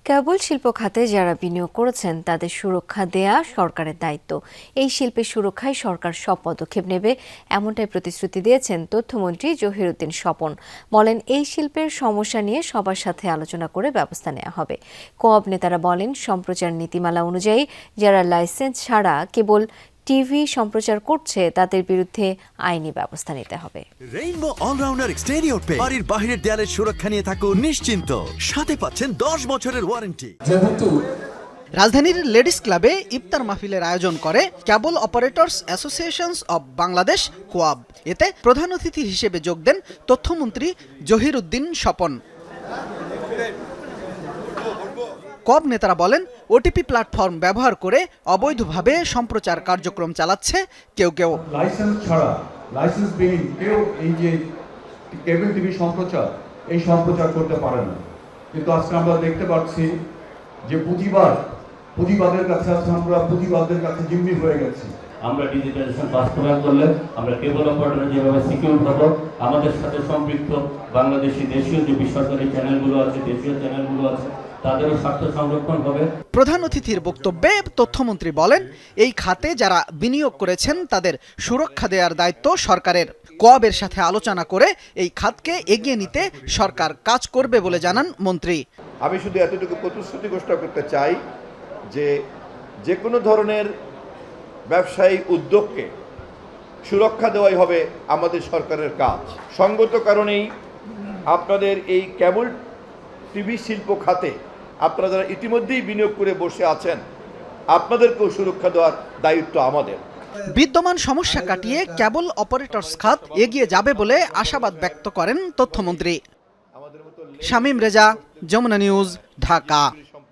কেবল শিল্প খাতে যারা বিনিয়োগ করেছেন তাদের সুরক্ষা দেয়া সরকারের দায়িত্ব। এই শিল্পের সুরক্ষায় সরকার সব পদক্ষেপ নেবে, এমনটাই প্রতিশ্রুতি দিয়েছেন তথ্যমন্ত্রী জহিরুদ্দিন স্বপন। বলেন, এই শিল্পের সমস্যা নিয়ে সবার সাথে আলোচনা করে ব্যবস্থা নেওয়া হবে। কোঅপ নেতারা বলেন, সম্প্রচার নীতিমালা অনুযায়ী যারা লাইসেন্স ছাড়া কেবল টিভি সম্প্রচার করছে তাদের বিরুদ্ধে আইনি ব্যবস্থা নিতে হবে। রেইনবো অলরাউন্ডার এক্সটেরিয়র পেইন্ট বাড়ির বাহিরের দেয়ালের সুরক্ষা নিয়ে থাকুন নিশ্চিন্ত, সাথে পাচ্ছেন 10 বছরের ওয়ারেন্টি। রাজধানীর লেডিস ক্লাবে ইফতার মাহফিলের আয়োজন করে cable operators associations of Bangladesh co-op. এতে প্রধান অতিথি হিসেবে যোগ দেন তথ্যমন্ত্রী জহিরুদ্দিন স্বপন। কোঅপ নেতারা বলেন, ওটিপি প্ল্যাটফর্ম ব্যবহার করে অবৈধভাবে সম্প্রচার কার্যক্রম চালাচ্ছে কেউ কেউ। লাইসেন্স ছাড়া, লাইসেন্সবিহীন কেউ এই যে কেবল টিভি সম্প্রচার করতে পারে না। কিন্তু আজকে আমরা দেখতে পাচ্ছি যে পুঁজিবাদের কাছে আমরা পুঁজিবাদের কাছে জিম্মি হয়ে গেছি। আমরা ডিজিটালাইজেশন বাস্তবায়ন করলে আমরা কেবল অপারেটর যেভাবে সিকিউর হবো, আমাদের সাথে সম্পৃক্ত বাংলাদেশি দেশীয় যে বেসরকারি চ্যানেলগুলো আছে, দেশীয় চ্যানেলগুলো আছে, তাদেরও স্বার্থ সংরক্ষণ হবে। প্রধান অতিথির বক্তব্যে তথ্যমন্ত্রী বলেন, এই খাতে যারা বিনিয়োগ করেছেন তাদের সুরক্ষা দেওয়ার দায়িত্ব সরকারের। কোঅপের সাথে আলোচনা করে এই খাতকে এগিয়ে নিতে সরকার কাজ করবে বলে জানান মন্ত্রী। আমি শুধু এতটুকু প্রতিশ্রুতি ঘোষণা করতে চাই যে কোনো ধরনের ব্যবসায়ী উদ্যোগকে সুরক্ষা দেওয়াই হবে আমাদের সরকারের কাজ। সঙ্গত কারণেই আপনাদের এই কেবল টিভি শিল্প খাতে আপনারা যারা ইতিমধ্যেই বিনিয়োগ করে বসে আছেন, আপনাদেরকেও সুরক্ষা দেওয়ার দায়িত্ব আমাদের। বিদ্যমান সমস্যা কাটিয়ে কেবল অপারেটরস খাত এগিয়ে যাবে বলে আশাবাদ ব্যক্ত করেন তথ্যমন্ত্রী। শামীম রেজা, যমুনা নিউজ, ঢাকা।